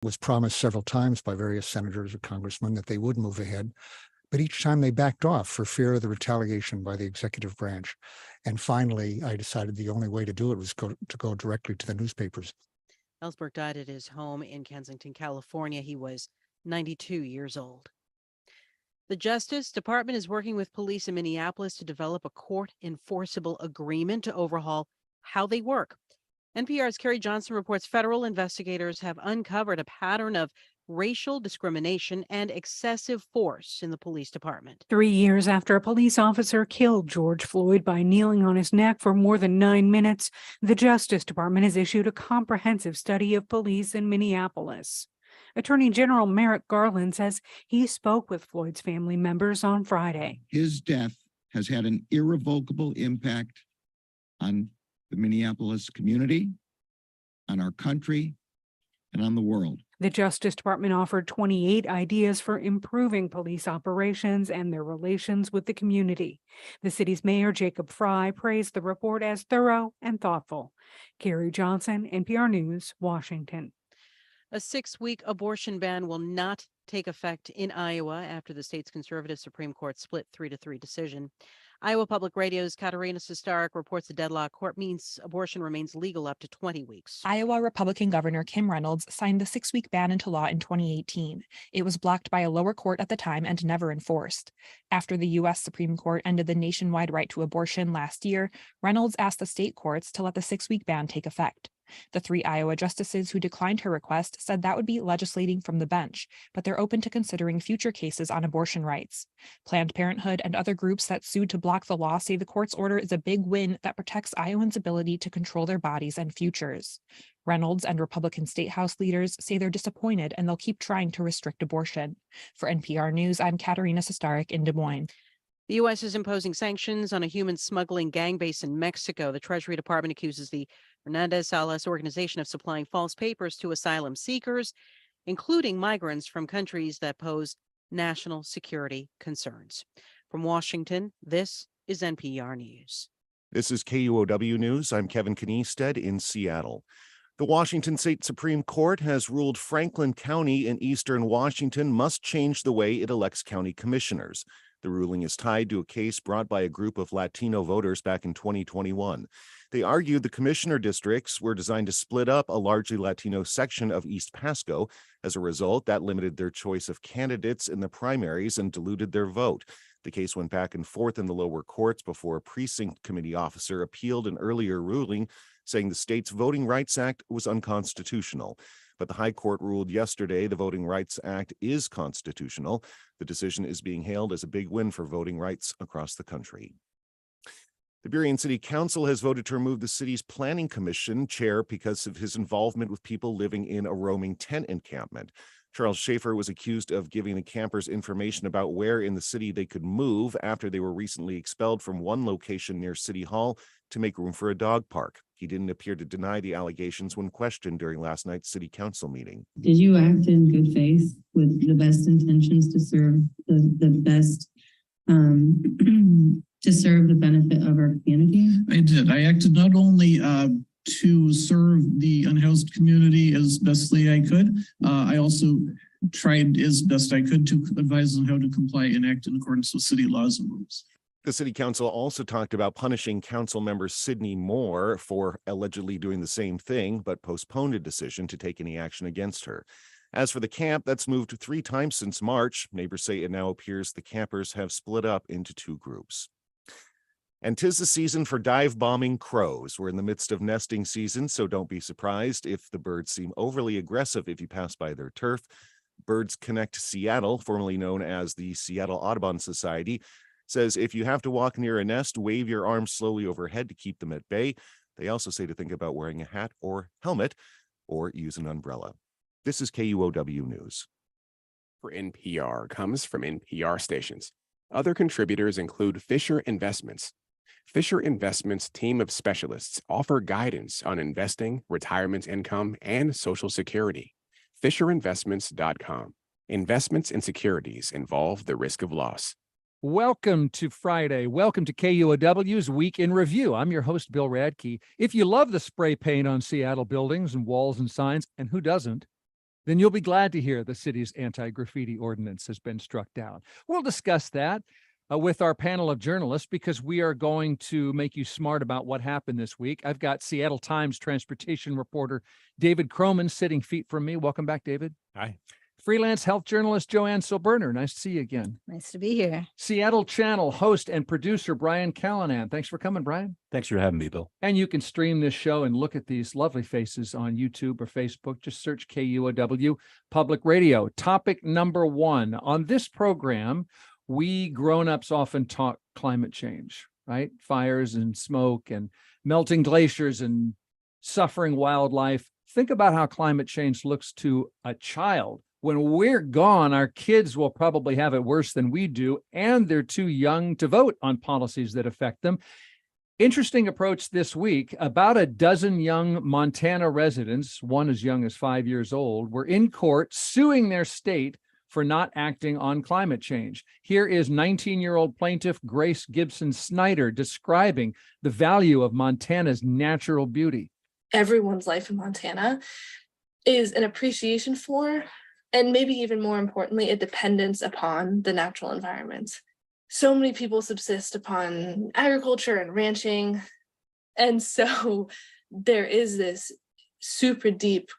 was promised several times by various senators or congressmen that they would move ahead, but each time they backed off for fear of the retaliation by the executive branch. And finally, I decided the only way to do it was to go directly to the newspapers. Ellsberg died at his home in Kensington, California. He was 92 years old. The Justice Department is working with police in Minneapolis to develop a court-enforceable agreement to overhaul how they work. NPR's Carrie Johnson reports federal investigators have uncovered a pattern of racial discrimination and excessive force in the police department. 3 years after a police officer killed George Floyd by kneeling on his neck for more than 9 minutes, the Justice Department has issued a comprehensive study of police in Minneapolis. Attorney General Merrick Garland says he spoke with Floyd's family members on Friday. His death has had an irrevocable impact on the Minneapolis community, on our country, and on the world. The Justice Department offered 28 ideas for improving police operations and their relations with the community. The city's mayor, Jacob Fry, praised the report as thorough and thoughtful. Carrie Johnson, NPR News, Washington. A 6-week abortion ban will not take effect in Iowa after the state's conservative Supreme Court split 3-3 decision. Iowa Public Radio's Katarina Sestarik reports the deadlock court means abortion remains legal up to 20 weeks. Iowa Republican Governor Kim Reynolds signed the 6-week ban into law in 2018. It was blocked by a lower court at the time and never enforced. After the U.s. Supreme Court ended the nationwide right to abortion last year, Reynolds asked the state courts to let the 6-week ban take effect. The 3 Iowa justices who declined her request said that would be legislating from the bench, but they're open to considering future cases on abortion rights. Planned Parenthood and other groups that sued to block the law say the court's order is a big win that protects Iowans' ability to control their bodies and futures. Reynolds and Republican state house leaders say they're disappointed and they'll keep trying to restrict abortion. For NPR News, I'm Katarina Sestarik in Des Moines. The U.S. is imposing sanctions on a human smuggling gang base in Mexico. The Treasury Department accuses the Hernandez-Salas organization of supplying false papers to asylum seekers, including migrants from countries that pose national security concerns. From Washington, this is NPR News. This is KUOW News. I'm Kevin Kniested in Seattle. The Washington State Supreme Court has ruled Franklin County in eastern Washington must change the way it elects county commissioners. The ruling is tied to a case brought by a group of Latino voters back in 2021. They argued the commissioner districts were designed to split up a largely Latino section of East Pasco. As a result, that limited their choice of candidates in the primaries and diluted their vote. The case went back and forth in the lower courts before a precinct committee officer appealed an earlier ruling saying the state's Voting Rights Act was unconstitutional. But the High Court ruled yesterday the Voting Rights Act is constitutional. The decision is being hailed as a big win for voting rights across the country. The Burien City Council has voted to remove the city's Planning Commission chair because of his involvement with people living in a roaming tent encampment. Charles Schaefer was accused of giving the campers information about where in the city they could move after they were recently expelled from one location near City Hall to make room for a dog park. He didn't appear to deny the allegations when questioned during last night's city council meeting. Did you act in good faith with the best intentions to serve the best, to serve the benefit of our community? I did. I acted not only to serve the unhoused community as bestly I could, I also tried as best I could to advise on how to comply and act in accordance with city laws and rules. The city council also talked about punishing council member Sydney Moore for allegedly doing the same thing, but postponed a decision to take any action against her. As for the camp, that's moved 3 times since March. Neighbors say it now appears the campers have split up into 2 groups. And 'tis the season for dive bombing crows. We're in the midst of nesting season, so don't be surprised if the birds seem overly aggressive if you pass by their turf. Birds Connect Seattle, formerly known as the Seattle Audubon Society, says if you have to walk near a nest, wave your arms slowly overhead to keep them at bay. They also say to think about wearing a hat or helmet or use an umbrella. This is KUOW News. For NPR comes from NPR stations. Other contributors include Fisher Investments. Fisher Investments' team of specialists offer guidance on investing, retirement income, and Social Security. FisherInvestments.com. Investments in securities involve the risk of loss. Welcome to Friday. Welcome to KUOW's Week in Review. I'm your host, Bill Radke. If you love the spray paint on Seattle buildings and walls and signs, and who doesn't, then you'll be glad to hear the city's anti-graffiti ordinance has been struck down. We'll discuss that with our panel of journalists because we are going to make you smart about what happened this week. I've got Seattle Times transportation reporter David Kroman sitting feet from me. Welcome back, David. Hi. Freelance health journalist Joanne Silberner. Nice to see you again. Nice to be here. Seattle Channel host and producer Brian Callanan. Thanks for coming, Brian. Thanks for having me, Bill. And you can stream this show and look at these lovely faces on YouTube or Facebook. Just search KUOW Public Radio. Topic number one. On this program, we grown-ups often talk climate change, right? Fires and smoke and melting glaciers and suffering wildlife. Think about how climate change looks to a child. When we're gone, our kids will probably have it worse than we do, and they're too young to vote on policies that affect them. Interesting approach this week. About a dozen young Montana residents, one as young as 5 years old, were in court suing their state for not acting on climate change. Here is 19-year-old plaintiff Grace Gibson Snyder describing the value of Montana's natural beauty. Everyone's life in Montana is an appreciation for, and maybe even more importantly, a dependence upon the natural environment. So many people subsist upon agriculture and ranching. And so there is this super deep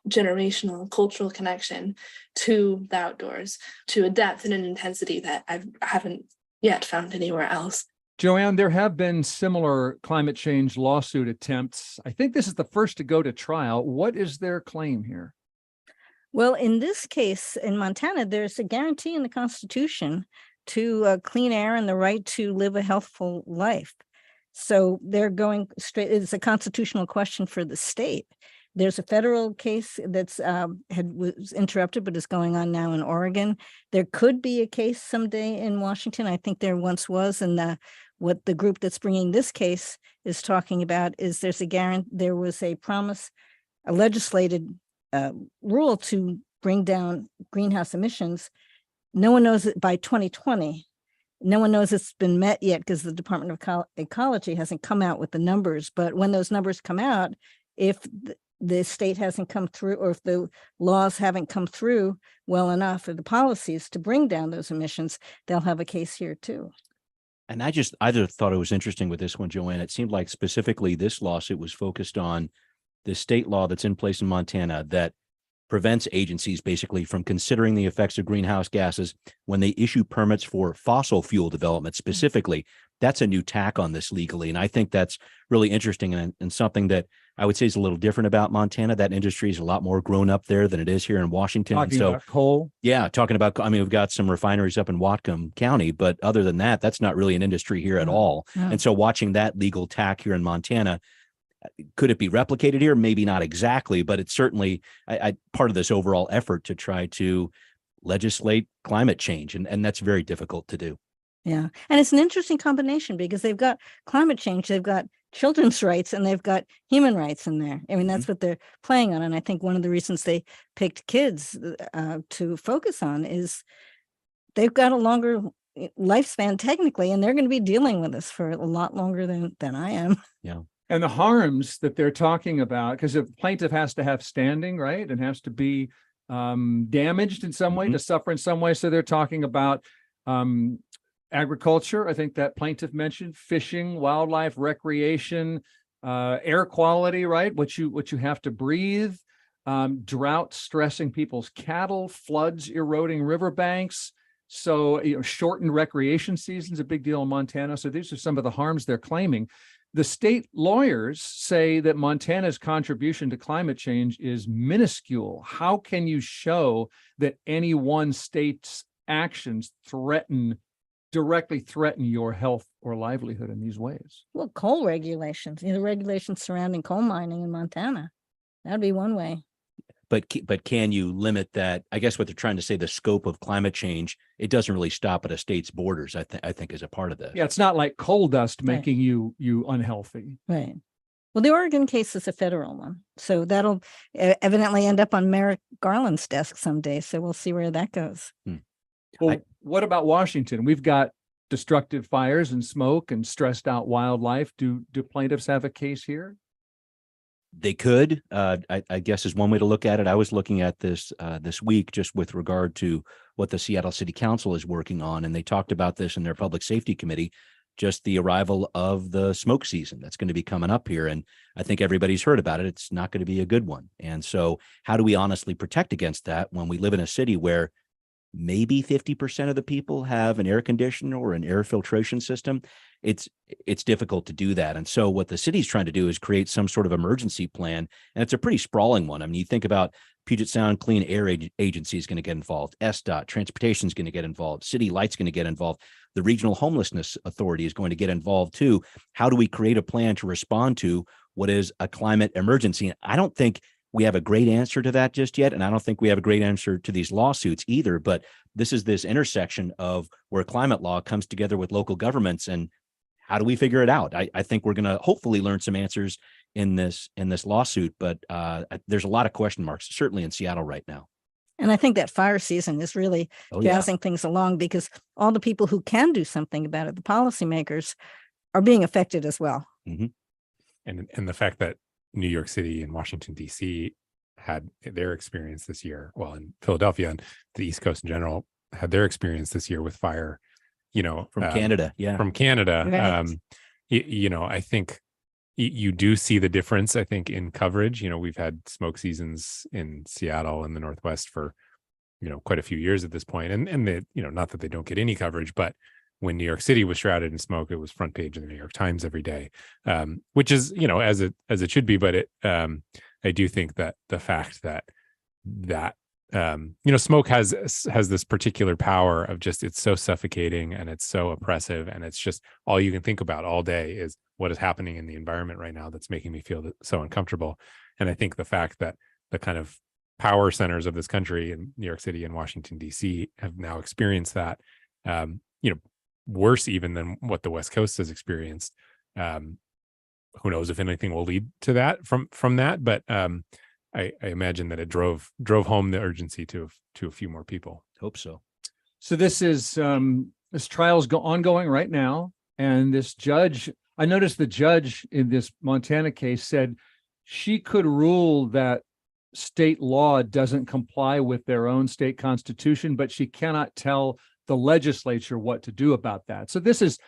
generational cultural connection to the outdoors, to a depth and an intensity that I haven't yet found anywhere else. Joanne, there have been similar climate change lawsuit attempts. I think this is the first to go to trial. What is their claim here? Well, in this case, in Montana, there's a guarantee in the Constitution to clean air and the right to live a healthful life. So they're going straight, it's a constitutional question for the state. There's a federal case that's was interrupted, but is going on now in Oregon. There could be a case someday in Washington. I think there once was, and what the group that's bringing this case is talking about is there was a promise, a legislated rule to bring down greenhouse emissions. No one knows it by 2020. No one knows it's been met yet because the Department of Ecology hasn't come out with the numbers. But when those numbers come out, if the state hasn't come through, or if the laws haven't come through well enough, or the policies to bring down those emissions, they'll have a case here too. And I thought it was interesting with this one, Joanne. It seemed like specifically this lawsuit was focused on the state law that's in place in Montana that prevents agencies basically from considering the effects of greenhouse gases when they issue permits for fossil fuel development specifically. That's a new tack on this legally. And I think that's really interesting and something that I would say is a little different about Montana. That industry is a lot more grown up there than it is here in Washington. Talking about coal? Yeah, talking about, I mean, we've got some refineries up in Whatcom County, but other than that, that's not really an industry here at all. Yeah. And so watching that legal tack here in Montana, could it be replicated here? Maybe not exactly, but it's certainly part of this overall effort to try to legislate climate change. And that's very difficult to do. Yeah. And it's an interesting combination because they've got climate change, they've got children's rights, and they've got human rights in there. I mean, that's what they're playing on. And I think one of the reasons they picked kids to focus on is they've got a longer lifespan technically, and they're going to be dealing with this for a lot longer than I am. Yeah. And the harms that they're talking about, because a plaintiff has to have standing, right? And has to be damaged in some way, to suffer in some way. So they're talking about agriculture. I think that plaintiff mentioned fishing, wildlife, recreation, air quality, right? What you have to breathe, drought stressing people's cattle, floods eroding riverbanks. So, shortened recreation season's a big deal in Montana. So these are some of the harms they're claiming. The state lawyers say that Montana's contribution to climate change is minuscule. How can you show that any one state's actions directly threaten your health or livelihood in these ways? Well, coal regulations, the regulations surrounding coal mining in Montana, that'd be one way. But can you limit that? I guess what they're trying to say, the scope of climate change, it doesn't really stop at a state's borders, I think is a part of this. Yeah, it's not like coal dust making you unhealthy. Right. Well, the Oregon case is a federal one. So that'll evidently end up on Merrick Garland's desk someday. So we'll see where that goes. Well, what about Washington? We've got destructive fires and smoke and stressed out wildlife. Do plaintiffs have a case here? They could, I guess is one way to look at it. I was looking at this this week just with regard to what the Seattle City Council is working on, and they talked about this in their public safety committee, just the arrival of the smoke season that's going to be coming up here. And I think everybody's heard about it. It's not going to be a good one. And so how do we honestly protect against that when we live in a city where maybe 50% of the people have an air conditioner or an air filtration system? It's difficult to do that. And so what the city's trying to do is create some sort of emergency plan. And it's a pretty sprawling one. I mean, you think about Puget Sound Clean Air Agency is going to get involved. SDOT, transportation is going to get involved. City Light's going to get involved. The Regional Homelessness Authority is going to get involved too. How do we create a plan to respond to what is a climate emergency? And I don't think we have a great answer to that just yet. And I don't think we have a great answer to these lawsuits either. But this is this intersection of where climate law comes together with local governments. And how do we figure it out? I think we're going to hopefully learn some answers in this lawsuit, but there's a lot of question marks, certainly in Seattle right now. And I think that fire season is really jazzing things along, because all the people who can do something about it, the policymakers, are being affected as well. Mm-hmm. And the fact that New York City and Washington, D.C. had their experience this year, well, in Philadelphia and the East Coast in general had their experience this year with fire, from Canada. Yeah. From Canada. Right. I think you do see the difference, I think, in coverage. We've had smoke seasons in Seattle and the Northwest for, quite a few years at this point. And they, not that they don't get any coverage, but when New York City was shrouded in smoke, it was front page of the New York Times every day, which is, as it should be. But I do think that the fact that smoke has this particular power of just, it's so suffocating and it's so oppressive, and it's just all you can think about all day is what is happening in the environment right now that's making me feel so uncomfortable. And I think the fact that the kind of power centers of this country in New York City and Washington, D.C. have now experienced that, worse even than what the West Coast has experienced. Who knows if anything will lead to that from that, but I imagine that it drove home the urgency to a few more people. Hope so. So this trial's ongoing right now, and this judge, I noticed the judge in this Montana case said she could rule that state law doesn't comply with their own state constitution, but she cannot tell the legislature what to do about that. So this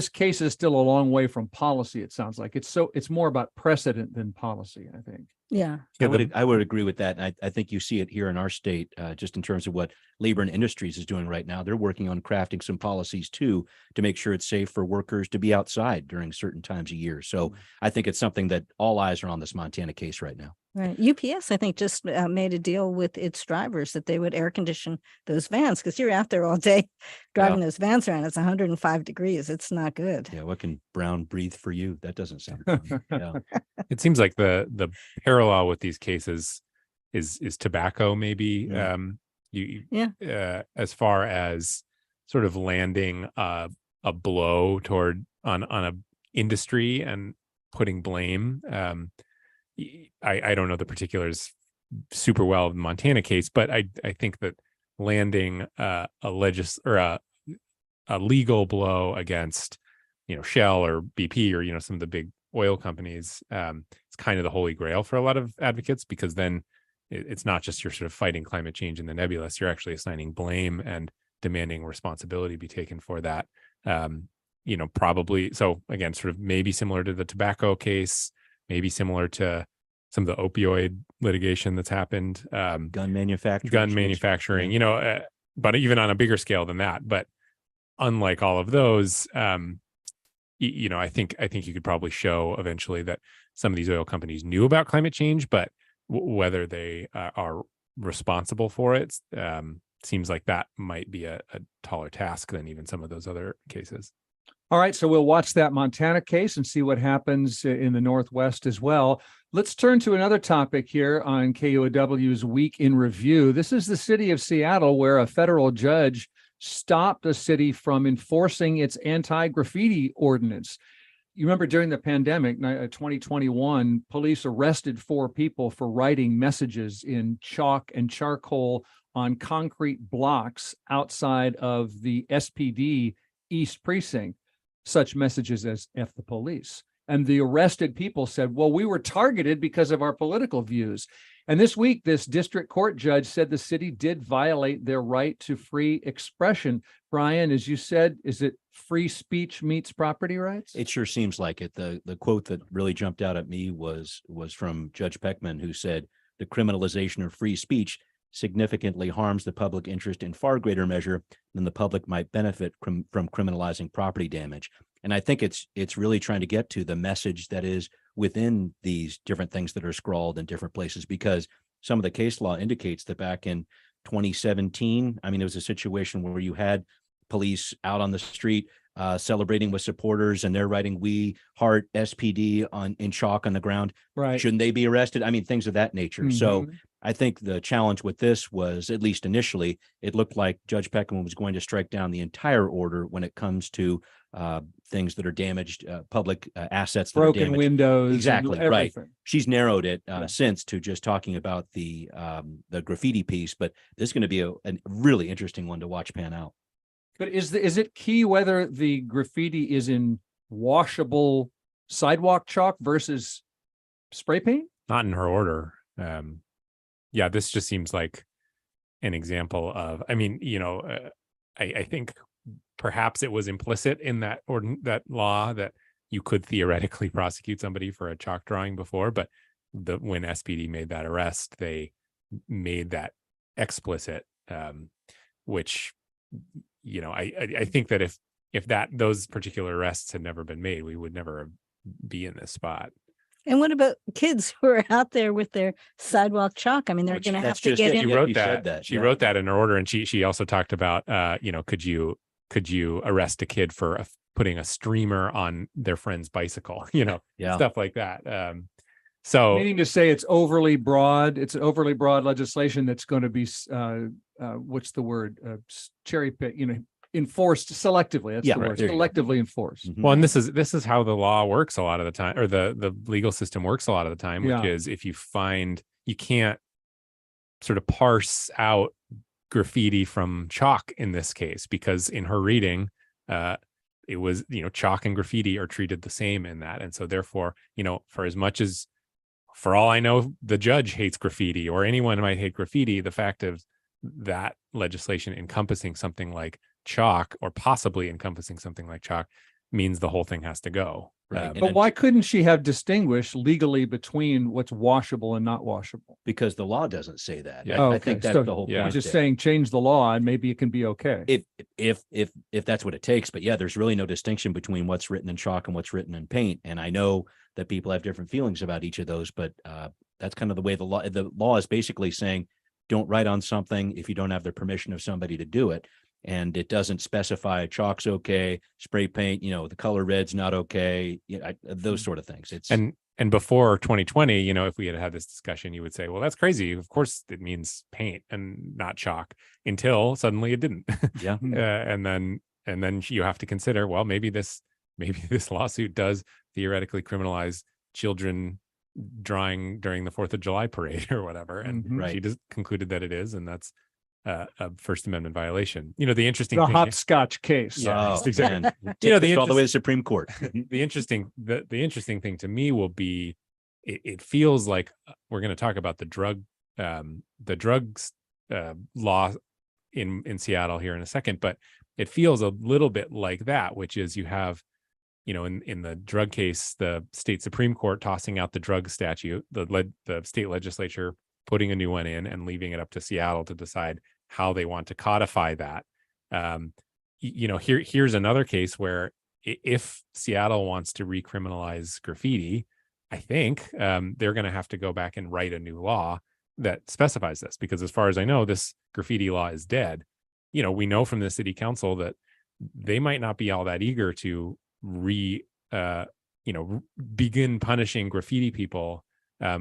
case is still a long way from policy. It sounds like it's more about precedent than policy, I think. Yeah. I would agree with that. And I think you see it here in our state, just in terms of what Labor and Industries is doing right now. They're working on crafting some policies too, to make sure it's safe for workers to be outside during certain times of year. So I think it's something that all eyes are on this Montana case right now. Right. UPS, I think, just made a deal with its drivers that they would air condition those vans, because you're out there all day driving those vans around. It's 105 degrees. It's not good. Yeah. What can Brown breathe for you? That doesn't sound fun. Yeah. It seems like the parallel with these cases is tobacco, maybe. As far as sort of landing a blow on a industry and putting blame. I don't know the particulars super well of the Montana case, but I think that landing a legal blow against, Shell or BP or, some of the big oil companies, it's kind of the holy grail for a lot of advocates, because then it's not just you're sort of fighting climate change in the nebulous, you're actually assigning blame and demanding responsibility be taken for that. Probably. So again, sort of maybe similar to the tobacco case, maybe similar to some of the opioid litigation that's happened. Gun manufacturing, but even on a bigger scale than that. But unlike all of those, I think you could probably show eventually that some of these oil companies knew about climate change, but whether they are responsible for it seems like that might be a taller task than even some of those other cases. All right, so we'll watch that Montana case and see what happens in the Northwest as well. Let's turn to another topic here on KUOW's Week in Review. This is the city of Seattle, where a federal judge stopped the city from enforcing its anti-graffiti ordinance. You remember during the pandemic, 2021, police arrested 4 people for writing messages in chalk and charcoal on concrete blocks outside of the SPD East Precinct. Such messages as F the police. And the arrested people said, well, we were targeted because of our political views. And this week, this district court judge said the city did violate their right to free expression. Brian, as you said, is it free speech meets property rights? It sure seems like it. The quote that really jumped out at me was from Judge Peckman, who said the criminalization of free speech significantly harms the public interest in far greater measure than the public might benefit from criminalizing property damage. And I think it's really trying to get to the message that is within these different things that are scrawled in different places, because some of the case law indicates that back in 2017, I mean, it was a situation where you had police out on the street celebrating with supporters, and they're writing "We Heart SPD" in chalk on the ground. Right. Shouldn't they be arrested? I mean, things of that nature. Mhm. So I think the challenge with this was, at least initially, it looked like Judge Peckman was going to strike down the entire order when it comes to things that are damaged, public assets that are Broken damaged. windows. and Exactly, right. everything. She's narrowed it since to just talking about the graffiti piece, but this is going to be a really interesting one to watch pan out. But is it key whether the graffiti is in washable sidewalk chalk versus spray paint? Not in her order. Yeah, this just seems like an example of, I mean, I think perhaps it was implicit in that law that you could theoretically prosecute somebody for a chalk drawing before, but when SPD made that arrest, they made that explicit, which, I think that if those particular arrests had never been made, we would never be in this spot. And what about kids who are out there with their sidewalk chalk? I mean, they're going to have to get in. She wrote that. She wrote that in her order, and she also talked about, could you arrest a kid for putting a streamer on their friend's bicycle? Stuff like that. So, meaning to say, it's overly broad. It's an overly broad legislation that's going to be, what's the word? Cherry pick. Enforced selectively. That's the word. Selectively enforced. Well, and this is how the law works a lot of the time, or the legal system works a lot of the time, which is if you find you can't sort of parse out graffiti from chalk in this case, because in her reading, it was, chalk and graffiti are treated the same in that. And so therefore, for all I know, the judge hates graffiti, or anyone might hate graffiti, the fact of that legislation encompassing something like chalk, or possibly encompassing something like chalk, means the whole thing has to go. Right. But why couldn't she have distinguished legally between what's washable and not washable? Because the law doesn't say that. Yeah. I think that's the whole point. Just saying change the law and maybe it can be okay. If that's what it takes. But yeah, there's really no distinction between what's written in chalk and what's written in paint. And I know that people have different feelings about each of those, but that's kind of the way the law is basically saying, don't write on something if you don't have the permission of somebody to do it. And it doesn't specify chalk's okay, spray paint, the color red's not okay, those sort of things. And before 2020, if we had had this discussion, you would say, well, that's crazy. Of course it means paint and not chalk, until suddenly it didn't. Yeah. And then you have to consider, well, maybe this lawsuit does theoretically criminalize children drawing during the 4th of July parade or whatever. And she just concluded that it is, and that's a First Amendment violation. The interesting the thing, Hopscotch case. Yeah, exactly. All the way to the Supreme Court. The interesting thing to me will be, it feels like we're going to talk about the drugs law in Seattle here in a second, but it feels a little bit like that, which is you have, in the drug case, the state Supreme Court tossing out the drug statute, the state legislature putting a new one in, and leaving it up to Seattle to decide how they want to codify that. Here's another case where if Seattle wants to recriminalize graffiti, I think they're going to have to go back and write a new law that specifies this, because as far as I know, this graffiti law is dead. We know from the city council that they might not be all that eager to begin punishing graffiti people,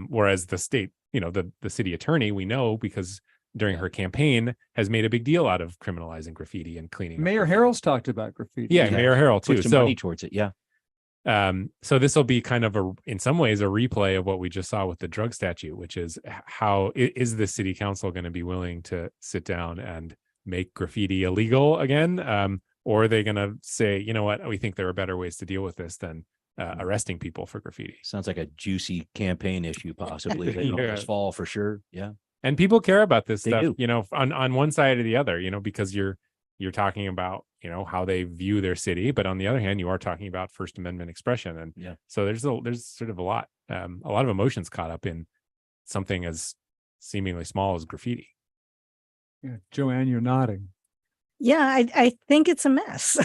whereas the state, the city attorney, we know because during her campaign has made a big deal out of criminalizing graffiti and cleaning. Mayor Harrell's talked about graffiti. Yeah, Mayor Harrell too. Put some money towards it. Yeah. So this will be kind of in some ways a replay of what we just saw with the drug statute, which is how is the city council going to be willing to sit down and make graffiti illegal again? Or are they going to say, you know what, we think there are better ways to deal with this than arresting people for graffiti. Sounds like a juicy campaign issue, possibly later Yeah. this fall for sure. Yeah. And people care about this They stuff, do. you know, on one side or the other, you know, because you're talking about, you know, how they view their city, but on the other hand, you are talking about First Amendment expression, and Yeah. so there's sort of a lot of emotions caught up in something as seemingly small as graffiti. Yeah. Joanne, you're nodding. Yeah, I think it's a mess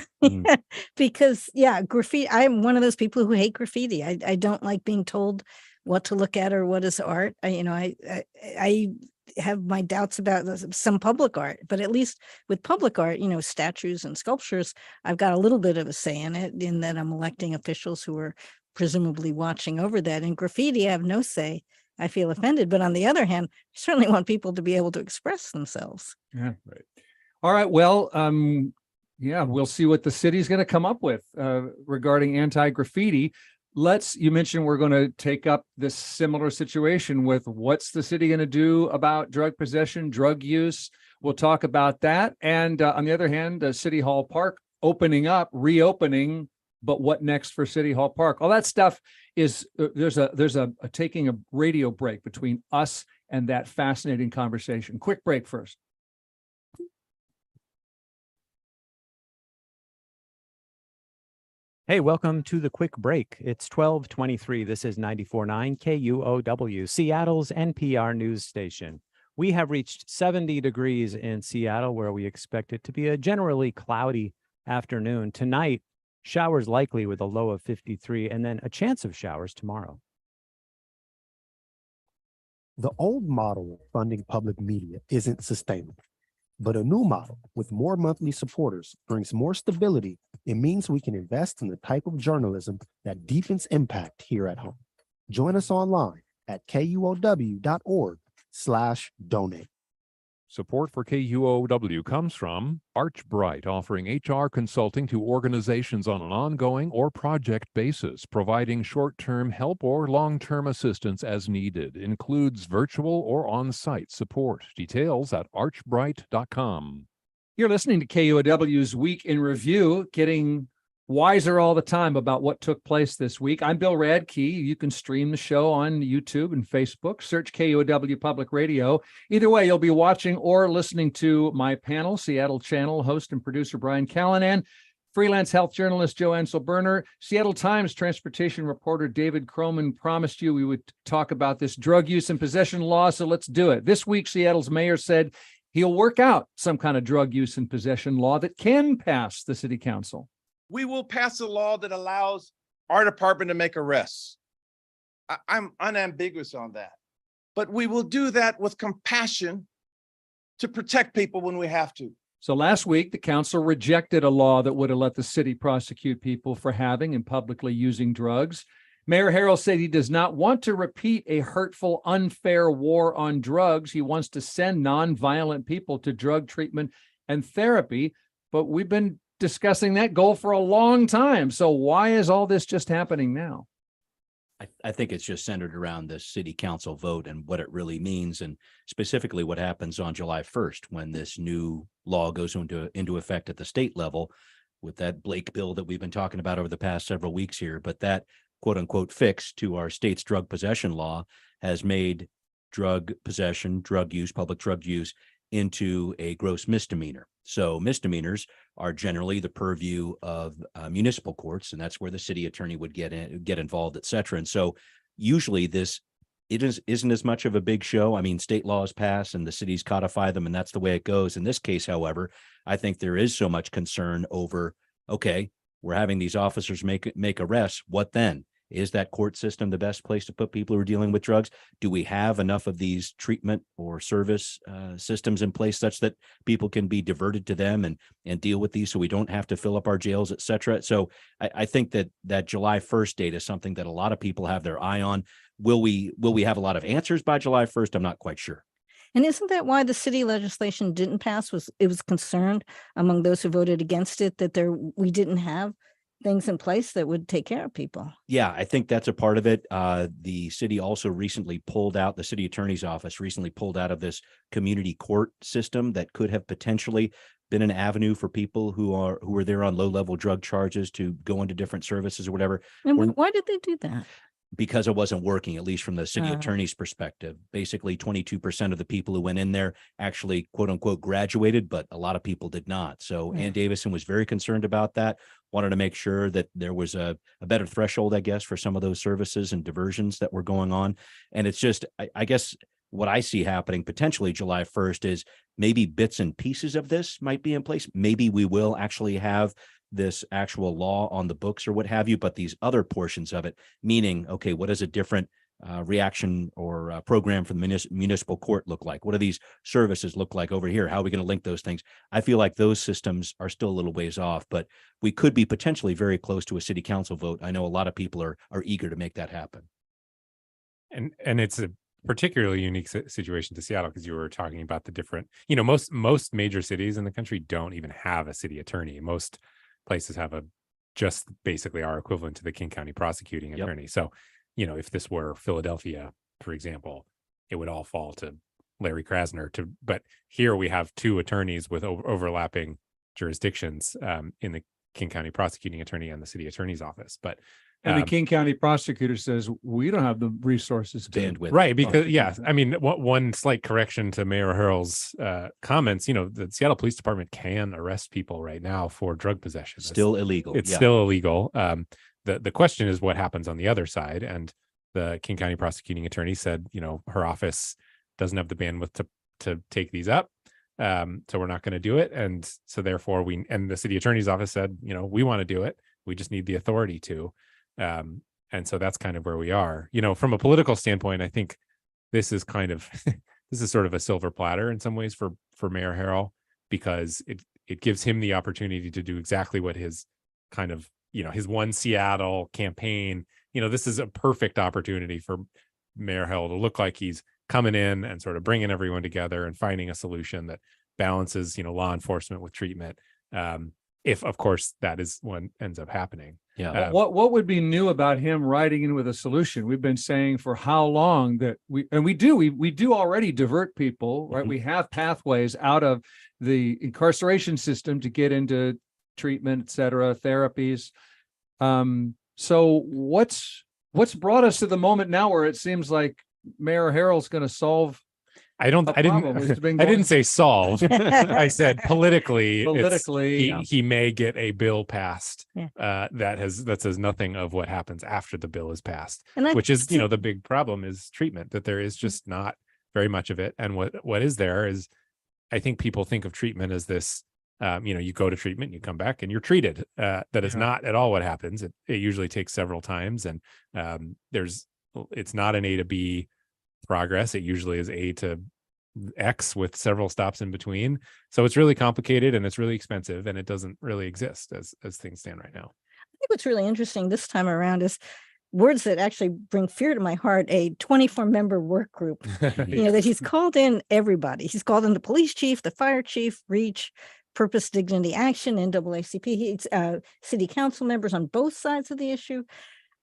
because graffiti. I'm one of those people who hate graffiti. I don't like being told what to look at or what is art. I have my doubts about some public art, but at least with public art, you know, statues and sculptures, I've got a little bit of a say in it, in that I'm electing officials who are presumably watching over that. In graffiti, I have no say. I feel offended, but on the other hand, I certainly want people to be able to express themselves. Yeah. Right. All right. Well, we'll see what the city's going to come up with regarding anti-graffiti. You mentioned we're going to take up this similar situation with what's the city going to do about drug possession, drug use. We'll talk about that. And on the other hand, City Hall Park reopening, but what next for City Hall Park? All that stuff is there's a taking a radio break between us and that fascinating conversation. Quick break first. Hey, welcome to the quick break. It's 12:23. This is 94.9 KUOW, Seattle's NPR news station. We have reached 70 degrees in Seattle, where we expect it to be a generally cloudy afternoon. Tonight, showers likely with a low of 53, and then a chance of showers tomorrow. The old model of funding public media isn't sustainable, but a new model with more monthly supporters brings more stability. It means we can invest in the type of journalism that deepens impact here at home. Join us online at kuow.org/donate. Support for KUOW comes from Archbright, offering HR consulting to organizations on an ongoing or project basis, providing short-term help or long-term assistance as needed. Includes virtual or on-site support. Details at archbright.com. You're listening to KUOW's Week in Review, getting wiser all the time about what took place this week. I'm Bill Radke. You can stream the show on YouTube and Facebook. Search KUOW Public Radio. Either way, you'll be watching or listening to my panel, Seattle Channel host and producer Brian Callanan, freelance health journalist Joanne Silberner, Seattle Times transportation reporter David Kroman. Promised you we would talk about this drug use and possession law, so let's do it. This week, Seattle's mayor said he'll work out some kind of drug use and possession law that can pass the city council. We will pass a law that allows our department to make arrests. I'm unambiguous on that. But we will do that with compassion to protect people when we have to. So last week, the council rejected a law that would have let the city prosecute people for having and publicly using drugs. Mayor Harrell said he does not want to repeat a hurtful, unfair war on drugs. He wants to send nonviolent people to drug treatment and therapy. But we've been discussing that goal for a long time. So why is all this just happening now? I think it's just centered around the city council vote and what it really means, and specifically what happens on July 1st when this new law goes into effect at the state level with that Blake bill that we've been talking about over the past several weeks here. But that quote unquote fix to our state's drug possession law has made drug possession, drug use, public drug use into a gross misdemeanor. So misdemeanors are generally the purview of municipal courts, and that's where the city attorney would get involved, et cetera. And so usually isn't as much of a big show. I mean, state laws pass and the cities codify them, and that's the way it goes. In this case, however, I think there is so much concern over, okay, we're having these officers make arrests. What then? Is that court system the best place to put people who are dealing with drugs? Do we have enough of these treatment or service systems in place such that people can be diverted to them and deal with these so we don't have to fill up our jails, et cetera? So I think that July 1st date is something that a lot of people have their eye on. Will we have a lot of answers by July 1st? I'm not quite sure. And isn't that why the city legislation didn't pass? It was concerned among those who voted against it that we didn't have things in place that would take care of people. Yeah, I think that's a part of it. The city also recently the city attorney's office recently pulled out of this community court system that could have potentially been an avenue for people who are there on low-level drug charges to go into different services or whatever. And We're- why did they do that? Because it wasn't working, at least from the city attorney's perspective. Basically, 22% of the people who went in there actually, quote unquote, graduated, but a lot of people did not. So Yeah. Ann Davison was very concerned about that, wanted to make sure that there was a better threshold, I guess, for some of those services and diversions that were going on. And it's just, I guess, what I see happening potentially July 1st is maybe bits and pieces of this might be in place. Maybe we will actually have this actual law on the books or what have you, but these other portions of it, meaning, okay, what does a different reaction or program from the municipal court look like? What do these services look like over here? How are we going to link those things? I feel like those systems are still a little ways off, but we could be potentially very close to a city council vote. I know a lot of people are eager to make that happen. And it's a particularly unique situation to Seattle, because you were talking about the different, most major cities in the country don't even have a city attorney. Most places have just basically our equivalent to the King County prosecuting attorney. So, if this were Philadelphia, for example, it would all fall to Larry Krasner. But here we have two attorneys with overlapping jurisdictions in the King County prosecuting attorney and the city attorney's office. But And the King County prosecutor says, we don't have the resources to bandwidth. Right. Because, I mean, one slight correction to Mayor Harrell's comments, the Seattle Police Department can arrest people right now for drug possession. Still illegal. It's still illegal. The question is what happens on the other side. And the King County prosecuting attorney said, her office doesn't have the bandwidth to take these up. So we're not going to do it. And so therefore and the city attorney's office said, we want to do it. We just need the authority to. And so that's kind of where we are. From a political standpoint, I think this is kind of this is sort of a silver platter in some ways for Mayor Harrell, because it gives him the opportunity to do exactly what his kind of his One Seattle campaign. This is a perfect opportunity for Mayor Harrell to look like he's coming in and sort of bringing everyone together and finding a solution that balances law enforcement with treatment. If of course that is what ends up happening. Yeah. What would be new about him riding in with a solution? We've been saying for how long that we do already divert people, right? We have pathways out of the incarceration system to get into treatment, et cetera, therapies. So what's brought us to the moment now where it seems like Mayor Harrell's going to solve? I didn't say solve. I said politically, yeah. he may get a bill passed that says nothing of what happens after the bill is passed, which is the big problem is treatment, that there is just not very much of it. And what is there is, I think people think of treatment as this, you go to treatment, you come back and you're treated. That is not at all what happens. It usually takes several times, and it's not an A to B progress. It usually is A to X with several stops in between. So it's really complicated and it's really expensive, and it doesn't really exist as things stand right now. I think what's really interesting this time around is words that actually bring fear to my heart, a 24-member work group, that he's called in everybody. He's called in the police chief, the fire chief, REACH, Purpose, Dignity, Action, NAACP. He's city council members on both sides of the issue.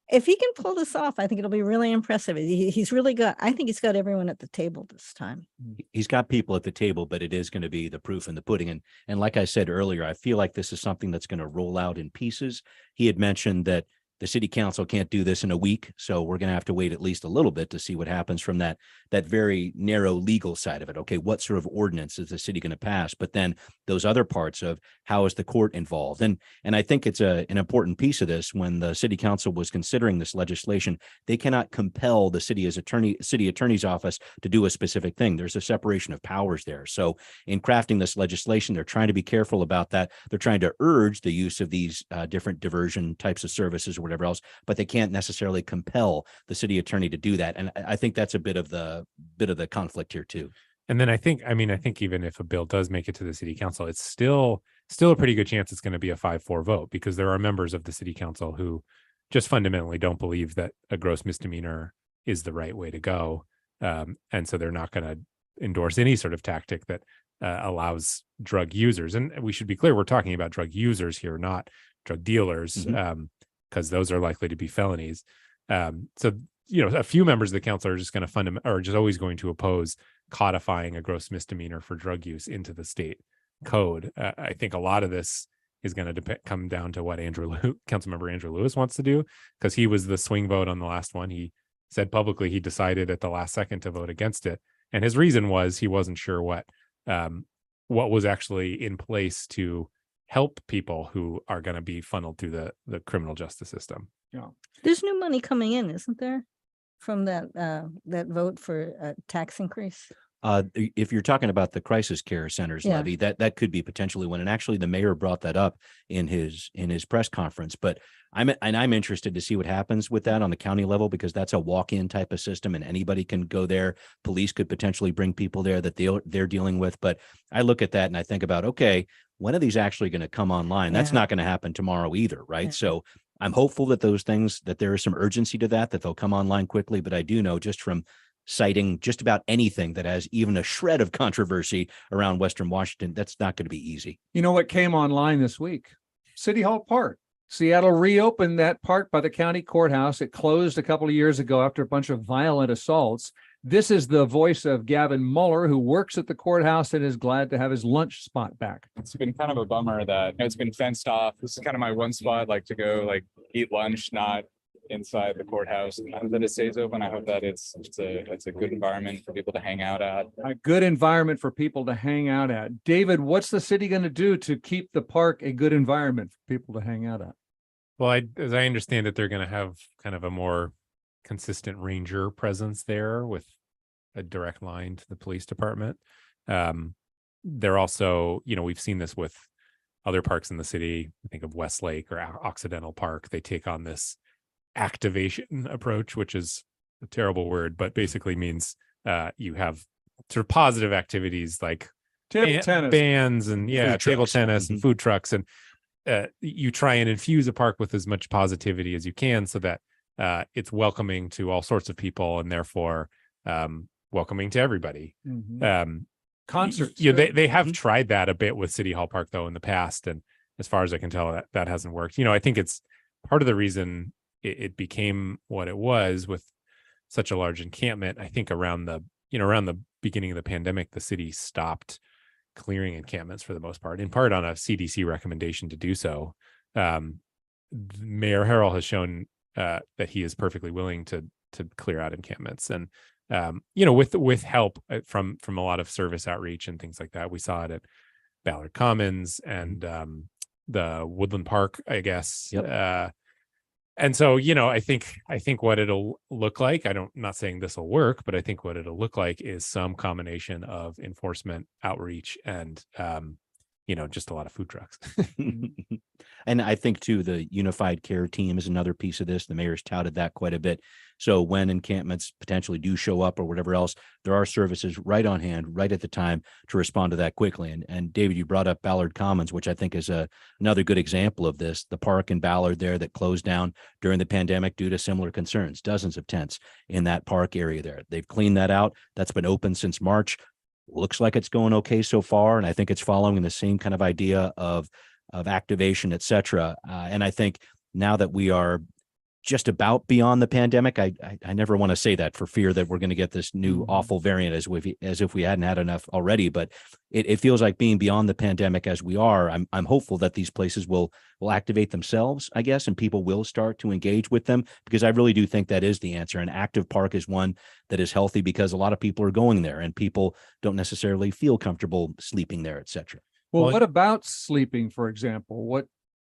If he can pull this off, I think it'll be really impressive. I think he's got everyone at the table this time. He's got people at the table, but it is going to be the proof in the pudding. And like I said earlier, I feel like this is something that's going to roll out in pieces. He had mentioned that the city council can't do this in a week, so we're going to have to wait at least a little bit to see what happens from that very narrow legal side of it. Okay, what sort of ordinance is the city going to pass? But then those other parts of how is the court involved? And I think it's an important piece of this. When the city council was considering this legislation, they cannot compel the city attorney's office to do a specific thing. There's a separation of powers there. So in crafting this legislation, they're trying to be careful about that. They're trying to urge the use of these different diversion types of services or whatever else, but they can't necessarily compel the city attorney to do that. And I think that's a bit of the conflict here too. And then I think even if a bill does make it to the city council, it's still a pretty good chance it's going to be a 5-4 vote, because there are members of the city council who just fundamentally don't believe that a gross misdemeanor is the right way to go. And so they're not going to endorse any sort of tactic that allows drug users. And we should be clear, we're talking about drug users here, not drug dealers, because those are likely to be felonies. So a few members of the council are just going to always going to oppose codifying a gross misdemeanor for drug use into the state code. I think a lot of this is going to come down to what Councilmember Andrew Lewis wants to do, because he was the swing vote on the last one. He said publicly he decided at the last second to vote against it, and his reason was he wasn't sure what was actually in place to help people who are going to be funneled through the criminal justice system. Yeah, There's new money coming in, isn't there? From that vote for a tax increase? If you're talking about the crisis care centers Yeah. levy, that could be potentially one. And actually, the mayor brought that up in his press conference. But I'm interested to see what happens with that on the county level, because that's a walk-in type of system, and anybody can go there. Police could potentially bring people there that they're dealing with. But I look at that and I think about, okay, when are these actually going to come online? That's Yeah. not going to happen tomorrow either, right? Yeah. So I'm hopeful that that there is some urgency to that they'll come online quickly. But I do know, just from citing just about anything that has even a shred of controversy around Western Washington, that's not going to be easy. you know what came online this week? City Hall Park. Seattle reopened that park by the county courthouse. It closed a couple of years ago after a bunch of violent assaults. This is the voice of Gavin Mueller, who works at the courthouse and is glad to have his lunch spot back. It's been kind of a bummer that it's been fenced off. This is kind of my one spot, like to go like eat lunch, not inside the courthouse. And now that it stays open, I hope that it's a good environment for people to hang out at. A good environment for people to hang out at. David, what's the city going to do to keep the park a good environment for people to hang out at? Well, as I understand it, they're going to have kind of a more consistent ranger presence there with a direct line to the police department. They're also, we've seen this with other parks in the city. I think of Westlake or Occidental Park. They take on this activation approach, which is a terrible word, but basically means you have sort of positive activities like Table tennis. bands and Food table trucks. tennis and food trucks, and you try and infuse a park with as much positivity as you can, so that it's welcoming to all sorts of people, and therefore welcoming to everybody. Concerts. They have tried that a bit with City Hall Park though in the past, and as far as I can tell, that hasn't worked. I think it's part of the reason it became what it was with such a large encampment. I think around the beginning of the pandemic, the city stopped clearing encampments for the most part, in part on a CDC recommendation to do so. Mayor Harrell has shown that he is perfectly willing to clear out encampments, and with help from a lot of service outreach and things like that. We saw it at Ballard Commons and the Woodland Park, I guess. Yep. And so, I think what it'll look like, I'm not saying this will work, but I think what it'll look like is some combination of enforcement, outreach, and just a lot of food trucks. And I think too, the unified care team is another piece of this. The mayor's touted that quite a bit. So when encampments potentially do show up or whatever else, there are services right on hand, right at the time to respond to that quickly. And David, you brought up Ballard Commons, which I think is another good example of this. The park in Ballard there that closed down during the pandemic due to similar concerns, dozens of tents in that park area there. They've cleaned that out. That's been open since March. Looks like it's going okay so far. And I think it's following the same kind of idea of activation, et cetera. And I think now that we are just about beyond the pandemic, I never want to say that for fear that we're going to get this new awful variant as if we hadn't had enough already. But it feels like being beyond the pandemic as we are. I'm hopeful that these places will activate themselves, I guess, and people will start to engage with them, because I really do think that is the answer. An active park is one that is healthy because a lot of people are going there and people don't necessarily feel comfortable sleeping there, et cetera. Well, what about sleeping, for example?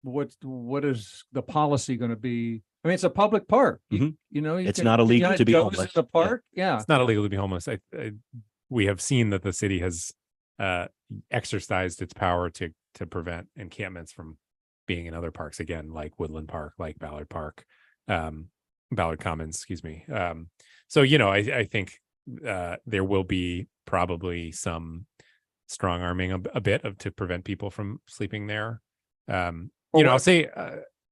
What is the policy going to be? I mean, it's a public park. It's not illegal to be homeless. In the park, yeah. It's not illegal to be homeless. We have seen that the city has exercised its power to prevent encampments from being in other parks, again, like Woodland Park, like Ballard Park, Ballard Commons, excuse me. So I think there will be probably some strong arming a bit to prevent people from sleeping there. I'll say,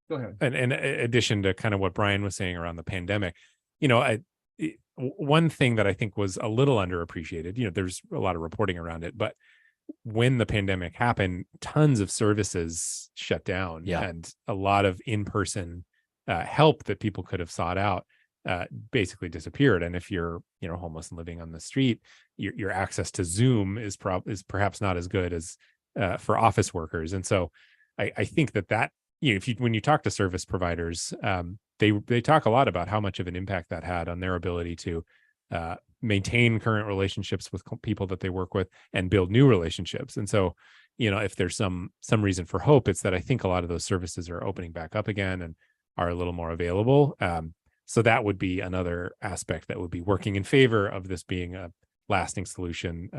go ahead. In addition to kind of what Brian was saying around the pandemic, one thing that I think was a little underappreciated, there's a lot of reporting around it, but when the pandemic happened, tons of services shut down, and a lot of in-person help that people could have sought out basically disappeared. And if you're homeless and living on the street, your access to Zoom is perhaps not as good as for office workers. And so I think that when you talk to service providers, they talk a lot about how much of an impact that had on their ability to maintain current relationships with people that they work with and build new relationships. And so, if there's some reason for hope, it's that I think a lot of those services are opening back up again and are a little more available. So that would be another aspect that would be working in favor of this being a lasting solution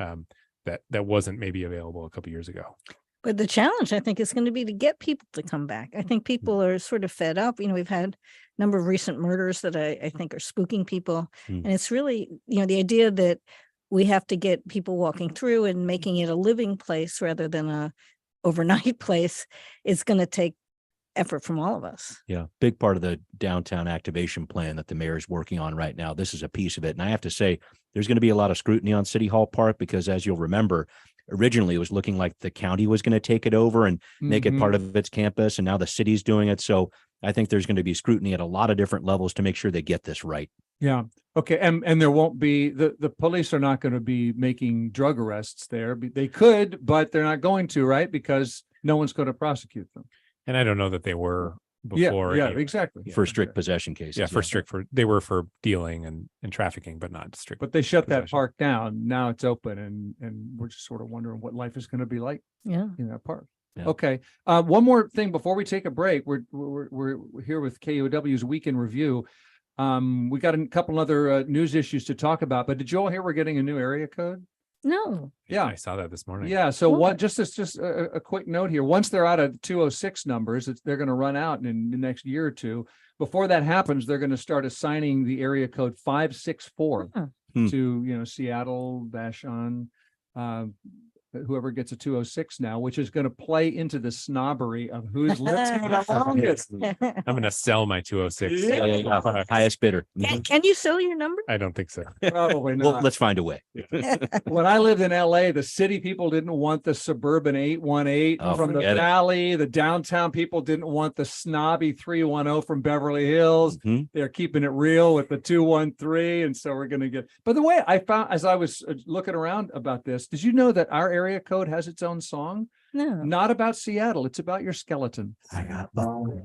that wasn't maybe available a couple years ago. But the challenge, I think, is going to be to get people to come back. I think people are sort of fed up. We've had a number of recent murders that I think are spooking people. And it's really, the idea that we have to get people walking through and making it a living place rather than a overnight place is going to take effort from all of us. Yeah. Big part of the downtown activation plan that the mayor is working on right now. This is a piece of it. And I have to say, there's going to be a lot of scrutiny on City Hall Park because, as you'll remember, originally it was looking like the county was going to take it over and make it part of its campus. And now the city's doing it. So I think there's going to be scrutiny at a lot of different levels to make sure they get this right. Yeah. Okay. And there won't be, the police are not going to be making drug arrests there. They could, but they're not going to, right? Because no one's going to prosecute them. And I don't know that they were before. Yeah, exactly. For strict possession cases. Yeah, they were for dealing and trafficking, but not strict. But they shut that park down. Now it's open and we're just sort of wondering what life is going to be like in that park. Yeah. Okay. One more thing before we take a break. We're here with KUOW's Week in Review. We got a couple other news issues to talk about, but did you all hear we're getting a new area code? No. Yeah, I saw that this morning. Yeah. So just a quick note here. Once they're out of 206 numbers, they're going to run out in the next year or two. Before that happens, they're going to start assigning the area code 564 to Seattle -on whoever gets a 206 now, which is going to play into the snobbery of whose lips are the longest. I'm going to sell my 206. Highest bidder. Can you sell your number? I don't think so. Probably not. Well, let's find a way. When I lived in LA, the city people didn't want the suburban 818 from the valley. The downtown people didn't want the snobby 310 from Beverly Hills. They're keeping it real with the 213. And so we're going to get, by the way, I found as I was looking around about this, did you know that our area code has its own song? No. Not about Seattle. It's about your skeleton. I got bones.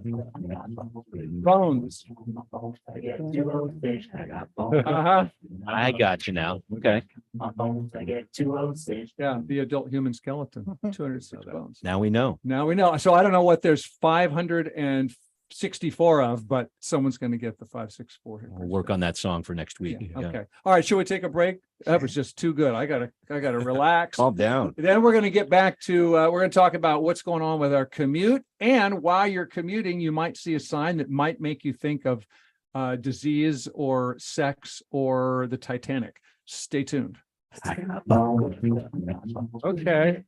Bones. I got you now. Okay. Yeah, the adult human skeleton. 206 bones. Now we know. Now we know. So I don't know what there's 564 of, but someone's going to get the 564 here. We'll work on that song for next week. Yeah. Okay. All right. Should we take a break? That was just too good. I gotta relax. Calm down. Then we're going to get back to, we're going to talk about what's going on with our commute, and while you're commuting, you might see a sign that might make you think of disease or sex or the Titanic. Stay tuned. Okay.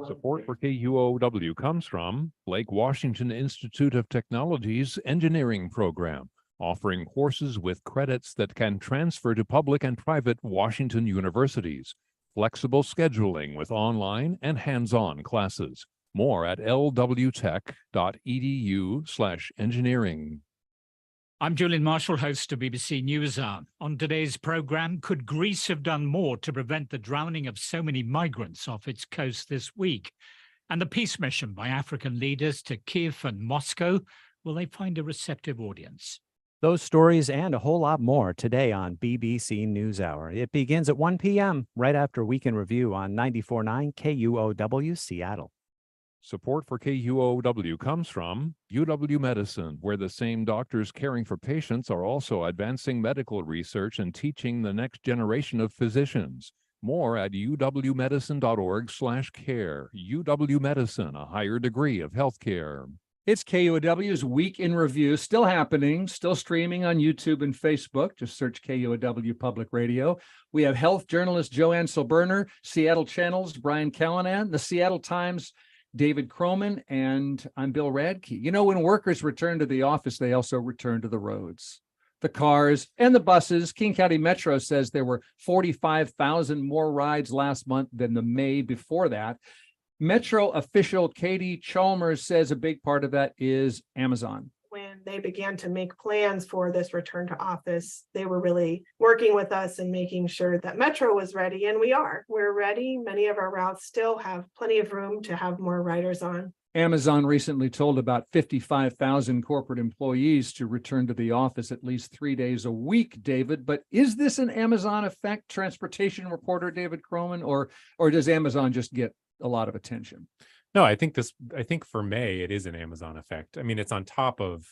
Support for KUOW comes from Lake Washington Institute of Technology's engineering program, offering courses with credits that can transfer to public and private Washington universities. Flexible scheduling with online and hands-on classes. More at lwtech.edu/engineering. I'm Julian Marshall, host of BBC NewsHour. On today's programme, could Greece have done more to prevent the drowning of so many migrants off its coast this week? And the peace mission by African leaders to Kiev and Moscow, will they find a receptive audience? Those stories and a whole lot more today on BBC NewsHour. It begins at 1 p.m. right after Week in Review on 94.9 KUOW Seattle. Support for KUOW comes from UW Medicine, where the same doctors caring for patients are also advancing medical research and teaching the next generation of physicians. More at uwmedicine.org/care. UW Medicine, a higher degree of healthcare. It's KUOW's Week in Review, still happening, still streaming on YouTube and Facebook. Just search KUOW Public Radio. We have health journalist Joanne Silberner, Seattle Channel's Brian Callanan, the Seattle Times David Kroman, and I'm Bill Radke. When workers return to the office, they also return to the roads, the cars, and the buses. King County Metro says there were 45,000 more rides last month than the May before that. Metro official Katie Chalmers says a big part of that is Amazon. when they began to make plans for this return to office, they were really working with us and making sure that Metro was ready, and we're ready. Many of our routes still have plenty of room to have more riders on. Amazon recently told about 55,000 corporate employees to return to the office at least 3 days a week, David. But is this an Amazon effect, transportation reporter David Kroman, or does Amazon just get a lot of attention? No, I think for May, it is an Amazon effect. I mean, it's on top of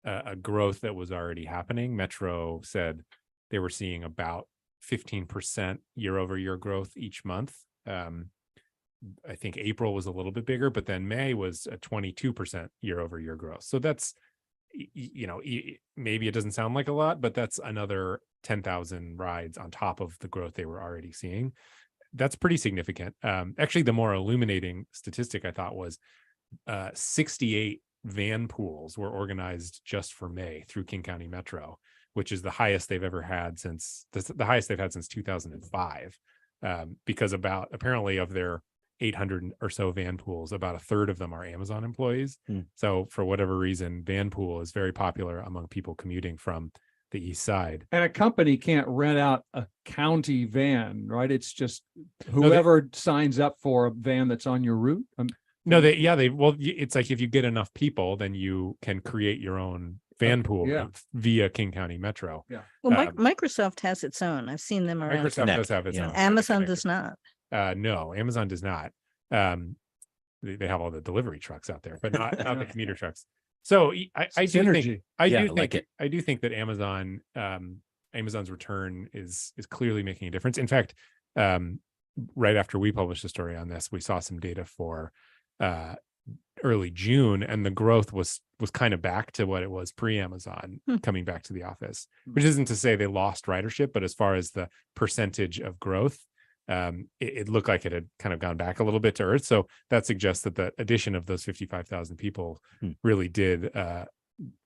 a growth that was already happening. Metro said they were seeing about 15% year-over-year growth each month. I think April was a little bit bigger, but then May was a 22% year-over-year growth. So that's, maybe it doesn't sound like a lot, but that's another 10,000 rides on top of the growth they were already seeing. That's pretty significant. Actually, the more illuminating statistic I thought was 68 van pools were organized just for May through King County Metro, which is the highest they've ever had since 2005. Because apparently of their 800 or so van pools, about a third of them are Amazon employees. So for whatever reason, van pool is very popular among people commuting from the east side. And a company can't rent out a county van, right? It's just whoever signs up for a van that's on your route. It's like if you get enough people, then you can create your own van pool via King County Metro. Yeah. Well, Microsoft has its own. I've seen them around. Microsoft does have its own. Amazon does not. No, Amazon does not. They have all the delivery trucks out there, but not the commuter trucks. So I do think that Amazon's return is clearly making a difference. In fact, right after we published a story on this, we saw some data for early June, and the growth was kind of back to what it was pre-Amazon coming back to the office, which isn't to say they lost ridership, but as far as the percentage of growth, it looked like it had kind of gone back a little bit to earth. So that suggests that the addition of those 55,000 people really did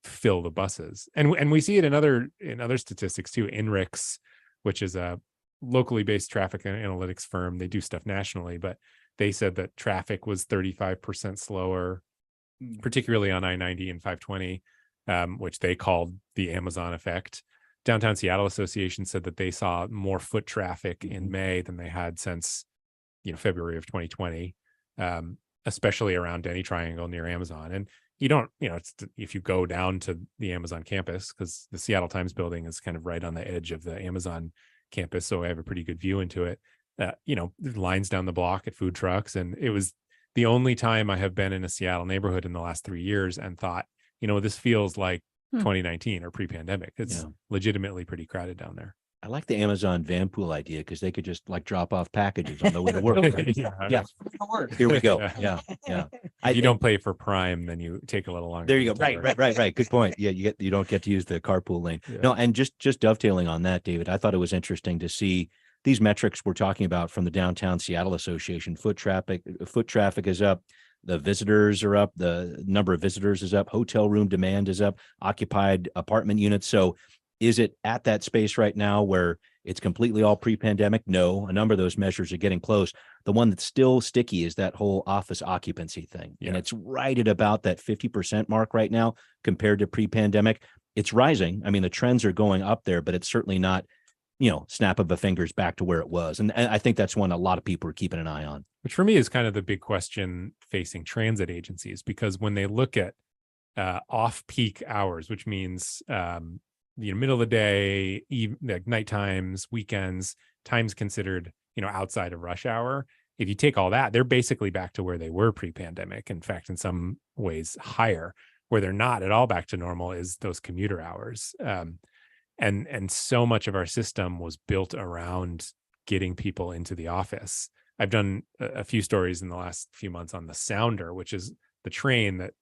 fill the buses. And we see it in other statistics too. INRIX, which is a locally based traffic analytics firm, they do stuff nationally, but they said that traffic was 35% slower, particularly on I-90 and 520, which they called the Amazon effect. Downtown Seattle Association said that they saw more foot traffic in May than they had since, February of 2020, especially around Denny Triangle near Amazon. And you don't, if you go down to the Amazon campus, because the Seattle Times building is kind of right on the edge of the Amazon campus, so I have a pretty good view into it. Lines down the block at food trucks, and it was the only time I have been in a Seattle neighborhood in the last 3 years and thought, this feels like 2019 or pre-pandemic. It's legitimately pretty crowded down there. I like the Amazon van pool idea because they could just drop off packages on the way to work. Right? Yeah. Here we go. Yeah. If you don't pay for Prime, then you take a little longer. There you go. Right. Good point. Yeah, you don't get to use the carpool lane. Yeah. No, and just dovetailing on that, David, I thought it was interesting to see these metrics we're talking about from the Downtown Seattle Association. Foot traffic is up. The visitors are up. The number of visitors is up. Hotel room demand is up. Occupied apartment units. So is it at that space right now where it's completely all pre-pandemic? No, a number of those measures are getting close. The one that's still sticky is that whole office occupancy thing. Yeah. And it's right at about that 50% mark right now compared to pre-pandemic. It's rising. I mean, the trends are going up there, but it's certainly not, snap of a fingers back to where it was. And I think that's one a lot of people are keeping an eye on. Which for me is kind of the big question facing transit agencies, because when they look at off-peak hours, which means middle of the day, like night times, weekends, times considered outside of rush hour, if you take all that, they're basically back to where they were pre-pandemic. In fact, in some ways higher. Where they're not at all back to normal is those commuter hours. And so much of our system was built around getting people into the office. I've done a few stories in the last few months on the Sounder, which is the train that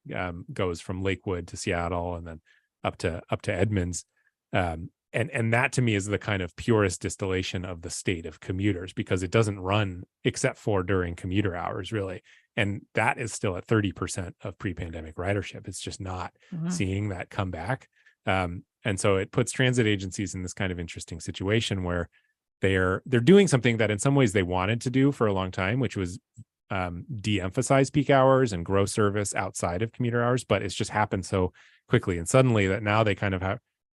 goes from Lakewood to Seattle and then up to Edmonds. And that to me is the kind of purest distillation of the state of commuters, because it doesn't run except for during commuter hours, really. And that is still at 30% of pre-pandemic ridership. It's just not seeing that come back. And so it puts transit agencies in this kind of interesting situation where they're doing something that in some ways they wanted to do for a long time, which was de-emphasize peak hours and grow service outside of commuter hours, but it's just happened so quickly. And suddenly that now they kind of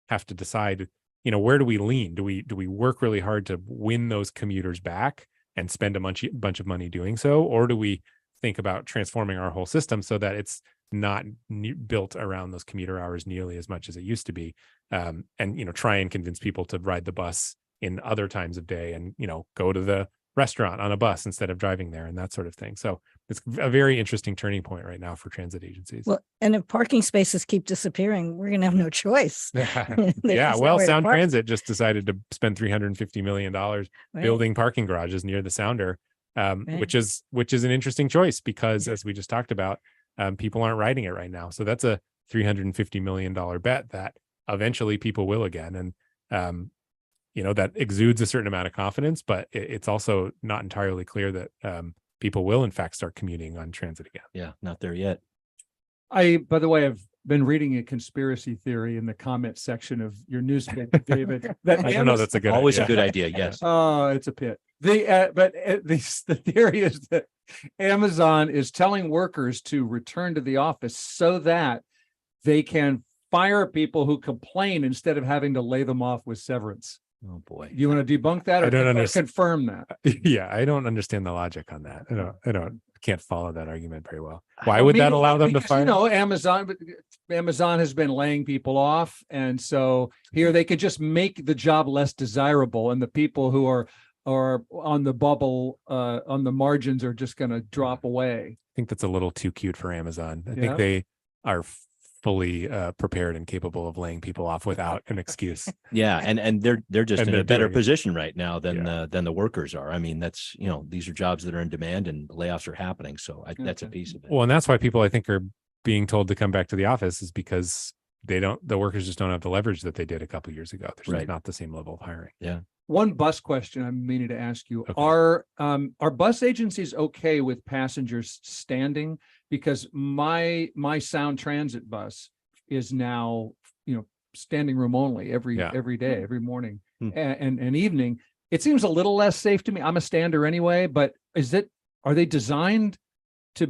have to decide, where do we lean? Do we work really hard to win those commuters back and spend a bunch of money doing so? Or do we think about transforming our whole system so that it's not built around those commuter hours nearly as much as it used to be? And, try and convince people to ride the bus in other times of day and, go to the restaurant on a bus instead of driving there and that sort of thing. So it's a very interesting turning point right now for transit agencies. Well, and if parking spaces keep disappearing, we're going to have no choice. Yeah. Well, Sound Transit just decided to spend $350 million building parking garages near the Sounder, which is an interesting choice because, as we just talked about, people aren't riding it right now. So that's a $350 million bet that eventually people will again. And, that exudes a certain amount of confidence, but it's also not entirely clear that people will in fact start commuting on transit again. Yeah, not there yet. By the way, I've been reading a conspiracy theory in the comment section of your newspaper, David. That I don't know. That's always a good idea. Yes. Oh, it's a pit. The theory is that Amazon is telling workers to return to the office so that they can fire people who complain instead of having to lay them off with severance. Oh boy. You want to debunk that? Or I don't understand. Confirm that. Yeah, I don't understand the logic on that. I can't follow that argument very well. Why would that allow them to fire? Amazon has been laying people off, and so here they could just make the job less desirable, and the people who are on the bubble, on the margins, are just going to drop away. I think that's a little too cute for Amazon. I think they are fully prepared and capable of laying people off without an excuse. Yeah, and they're just in a better position right now than the workers are. I mean, that's these are jobs that are in demand and layoffs are happening. So that's a piece of it. Well, and that's why people I think are being told to come back to the office is because the workers just don't have the leverage that they did a couple of years ago. There's just not the same level of hiring. Yeah. One bus question I'm meaning to ask you: Okay. Are bus agencies okay with passengers standing? Because my Sound Transit bus is now standing room only every day, every morning and evening. It seems a little less safe to me. I'm a stander anyway, but are they designed to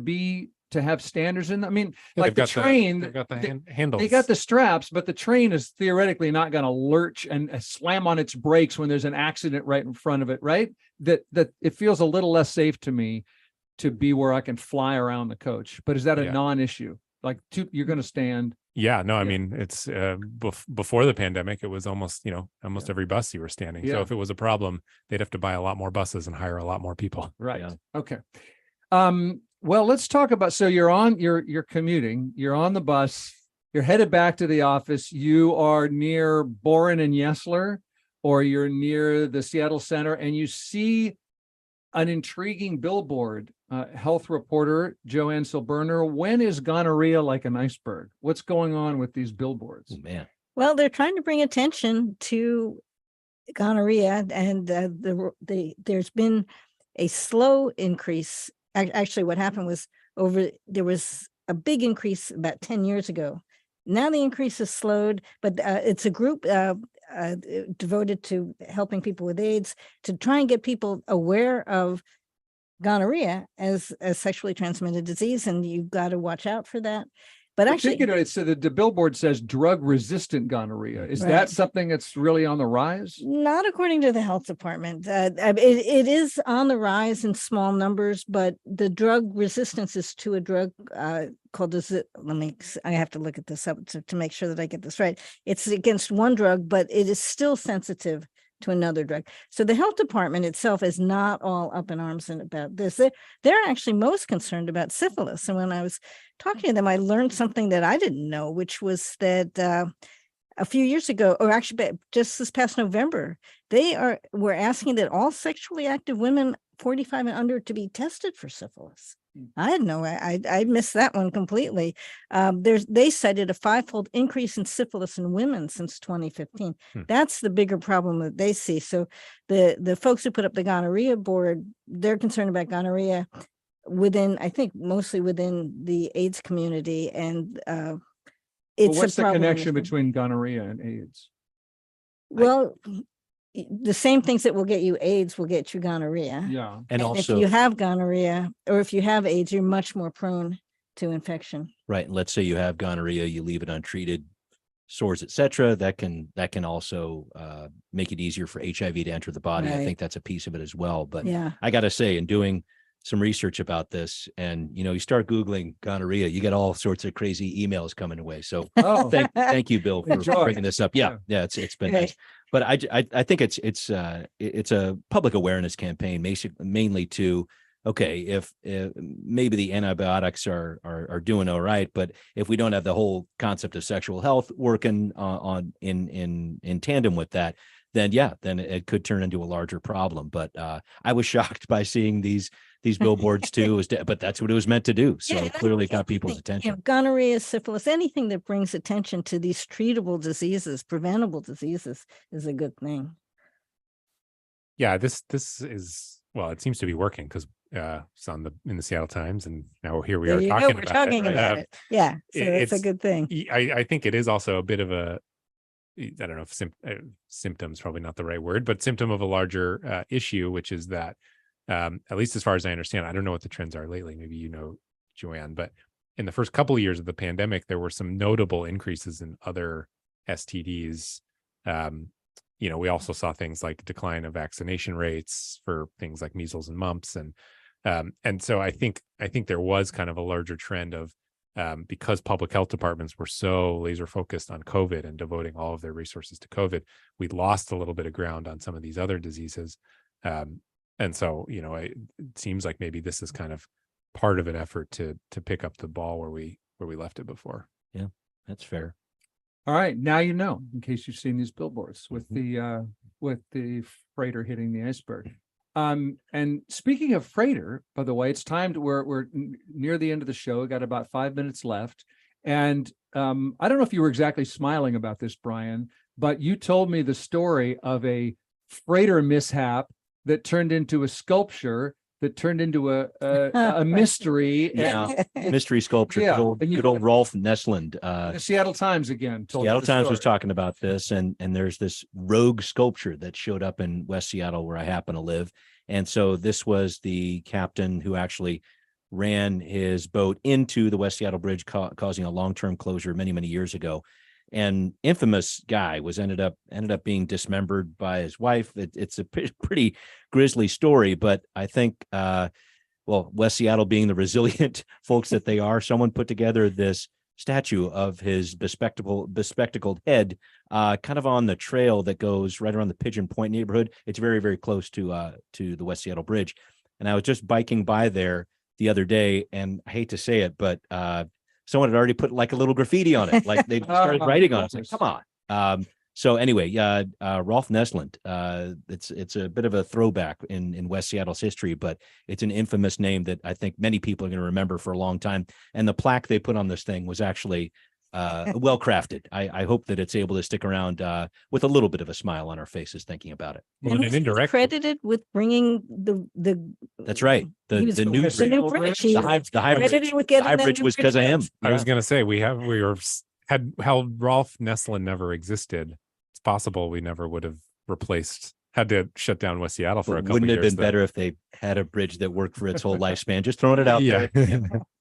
have standers in them? I mean, like the train, they've got the handles. They got the straps, but the train is theoretically not going to lurch and slam on its brakes when there's an accident right in front of it, right? That it feels a little less safe to me to be where I can fly around the coach. But is that a non-issue? Like you're going to stand? Yeah, no, I mean, it's before the pandemic, it was almost every bus you were standing. So if it was a problem, they'd have to buy a lot more buses and hire a lot more people. Right. Yeah. Okay. Well, let's talk about, so you're commuting, you're on the bus, you're headed back to the office, you are near Boren and Yesler, or you're near the Seattle Center, and you see an intriguing billboard. Health reporter Joanne Silberner, when is gonorrhea like an iceberg? What's going on with these billboards? Oh, man. Well, they're trying to bring attention to gonorrhea, and there's been a slow increase. Actually, what happened was there was a big increase about 10 years ago. Now the increase has slowed, but it's a group devoted to helping people with AIDS to try and get people aware of gonorrhea as a sexually transmitted disease, and you've got to watch out for that. But actually, so the billboard says drug-resistant gonorrhea. Is that something that's really on the rise? Not according to the health department. It is on the rise in small numbers, but the drug resistance is to a drug called I have to look at this up to make sure that I get this right. It's against one drug, but it is still sensitive to another drug. So the health department itself is not all up in arms about this. They're actually most concerned about syphilis. And when I was talking to them, I learned something that I didn't know, which was that a few years ago, or actually just this past November, were asking that all sexually active women 45 and under to be tested for syphilis. I had I missed that one completely. They cited a 5-fold increase in syphilis in women since 2015. That's the bigger problem that they see. So the folks who put up the gonorrhea board, they're concerned about gonorrhea mostly within the AIDS community. And what's the connection between gonorrhea and AIDS? Well, the same things that will get you AIDS will get you gonorrhea. Yeah. And also, if you have gonorrhea or if you have AIDS, you're much more prone to infection. Right. And let's say you have gonorrhea, you leave it untreated, sores, etc. That can also make it easier for HIV to enter the body. I Right. think that's a piece of it as well. But Yeah. I got to say, in doing some research about this, and you start Googling gonorrhea, you get all sorts of crazy emails coming away. So thank you, Bill, for Enjoy. bringing this up. Yeah, it's been nice. But I think it's a public awareness campaign, mainly to, okay, if maybe the antibiotics are doing all right, but if we don't have the whole concept of sexual health working in tandem with that, then it could turn into a larger problem. But I was shocked by seeing these billboards too, but that's what it was meant to do. So clearly it got people's attention. Gonorrhea, syphilis, anything that brings attention to these treatable diseases, preventable diseases, is a good thing. Yeah, this is, well, it seems to be working because it's in the Seattle Times, and now here we are talking about it. Yeah, so it's a good thing. I think it is also a bit of a, I don't know if symptom's probably not the right word, but symptom of a larger issue, which is that, at least as far as I understand, I don't know what the trends are lately. Maybe Joanne, but in the first couple of years of the pandemic, there were some notable increases in other STDs. We also saw things like decline of vaccination rates for things like measles and mumps, and so I think there was kind of a larger trend of, because public health departments were so laser focused on COVID and devoting all of their resources to COVID, we lost a little bit of ground on some of these other diseases. And so, it seems like maybe this is kind of part of an effort to pick up the ball where we left it before. Yeah, that's fair. All right, now you know, in case you've seen these billboards with the freighter hitting the iceberg. And speaking of freighter, by the way, it's time to we're near the end of the show. We got about 5 minutes left, and I don't know if you were exactly smiling about this, Brian, but you told me the story of a freighter mishap that turned into a sculpture that turned into a mystery. Yeah, mystery sculpture. Yeah. Good old Rolf Nesland. The Seattle Times again. Seattle Times was talking about this, and there's this rogue sculpture that showed up in West Seattle where I happen to live. And so this was the captain who actually ran his boat into the West Seattle Bridge, causing a long-term closure many, many years ago. And infamous guy ended up being dismembered by his wife. It's a pretty grisly story, but I think, West Seattle being the resilient folks that they are, someone put together this statue of his bespectacled head, kind of on the trail that goes right around the Pigeon Point neighborhood. It's very, very close to the West Seattle Bridge. And I was just biking by there the other day, and I hate to say it, but someone had already put like a little graffiti on it, like they started writing on it. It's like, come on. So anyway, Rolf Nesland, it's a bit of a throwback in West Seattle's history, but it's an infamous name that I think many people are going to remember for a long time. And the plaque they put on this thing was actually well crafted. I hope that it's able to stick around with a little bit of a smile on our faces thining about it. Well, and indirect credited with bringing the. That's right. The new bridge. The high bridge was because of him. I was going to say had Rolf Nesland never existed, it's possible we never would have had to shut down West Seattle for a couple of years. Wouldn't have been better if they had a bridge that worked for its whole lifespan. Just throwing it out there.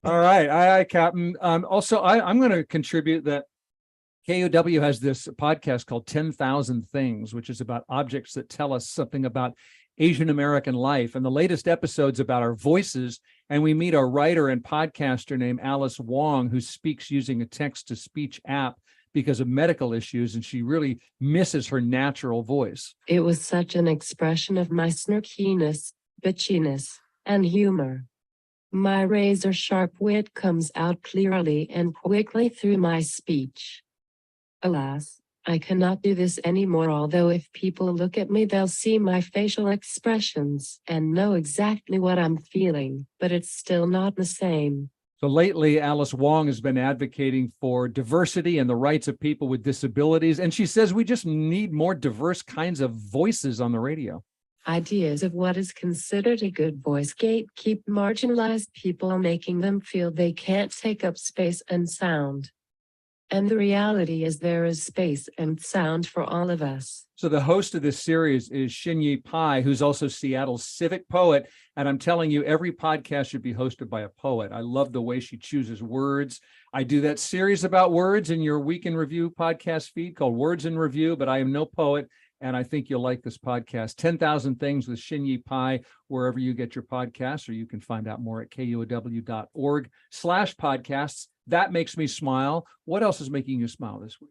All right. Aye, Captain. Also, I'm going to contribute that KUOW has this podcast called 10,000 Things, which is about objects that tell us something about Asian American life. And the latest episode's about our voices. And we meet a writer and podcaster named Alice Wong, who speaks using a text-to-speech app because of medical issues, and she really misses her natural voice. It was such an expression of my snarkiness, bitchiness, and humor. My razor-sharp wit comes out clearly and quickly through my speech. Alas, I cannot do this anymore, although if people look at me, they'll see my facial expressions and know exactly what I'm feeling, but it's still not the same. So lately, Alice Wong has been advocating for diversity and the rights of people with disabilities. And she says we just need more diverse kinds of voices on the radio. Ideas of what is considered a good voice gatekeep marginalized people, making them feel they can't take up space and sound. And the reality is there is space and sound for all of us. So the host of this series is Shinyi Pai, who's also Seattle's civic poet. And I'm telling you, every podcast should be hosted by a poet. I love the way she chooses words. I do that series about words in your Week in Review podcast feed called Words in Review, but I am no poet. And I think you'll like this podcast, 10,000 Things with Shinyi Pai, wherever you get your podcasts, or you can find out more at kuow.org/podcasts. That makes me smile. What else is making you smile this week?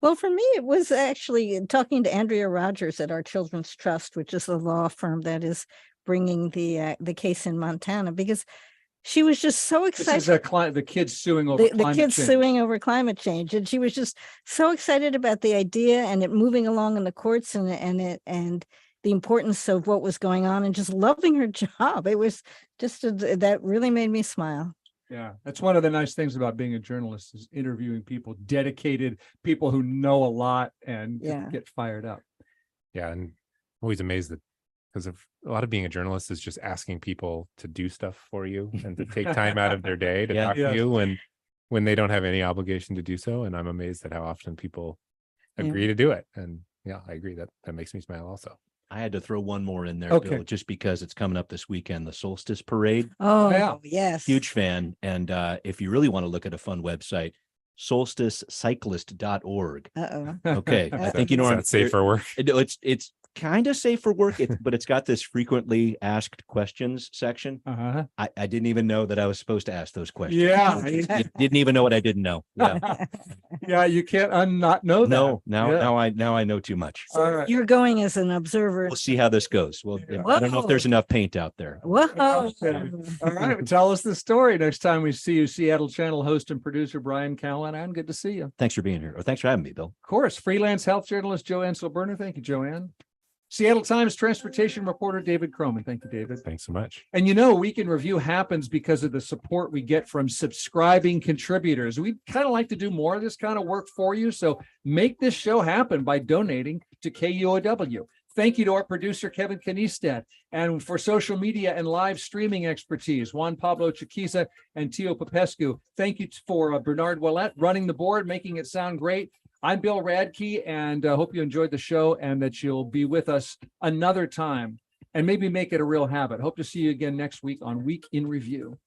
Well, for me, it was actually talking to Andrea Rogers at our Children's Trust, which is the law firm that is bringing the case in Montana, because she was just so excited. This is the kids suing over the kids change. Suing over climate change, and she was just so excited about the idea and it moving along in the courts and the importance of what was going on, and just loving her job. It was just that really made me smile. Yeah, that's one of the nice things about being a journalist, is interviewing people, dedicated people who know a lot and get fired up. Yeah, and I'm always amazed that, because of a lot of being a journalist is just asking people to do stuff for you and to take time out of their day to talk to you when they don't have any obligation to do so. And I'm amazed at how often people agree to do it. And yeah, I agree that makes me smile also. I had to throw one more in there, Okay. Bill, just because it's coming up this weekend, the Solstice Parade. Oh, yes. Huge fan. And if you really want to look at a fun website, solsticecyclist.org. Uh-oh. Okay. I think you know Is that safe for work? It's kind of safe for work, but it's got this frequently asked questions section. Uh-huh. I didn't even know that I was supposed to ask those questions. Yeah. You didn't even know what I didn't know. Yeah. Yeah, you can't not know that. No, now I know too much. So you're going as an observer. We'll see how this goes. Well, I don't know if there's enough paint out there. Whoa. All right, well, tell us the story next time we see you. Seattle Channel host and producer Brian Callanan. Good to see you. Thanks for being here. Or thanks for having me, Bill. Of course, freelance health journalist Joanne Silberner. Thank you, Joanne. Seattle Times transportation reporter David Kroman. Thank you, David. Thanks so much. And you know, Week in Review happens because of the support we get from subscribing contributors. We kind of like to do more of this kind of work for you. So make this show happen by donating to KUOW. Thank you to our producer, Kevin Kniestead, and for social media and live streaming expertise, Juan Pablo Chiquiza and Tio Popescu. Thank you for Bernard Ouellette running the board, making it sound great. I'm Bill Radke, and hope you enjoyed the show and that you'll be with us another time and maybe make it a real habit. Hope to see you again next week on Week in Review.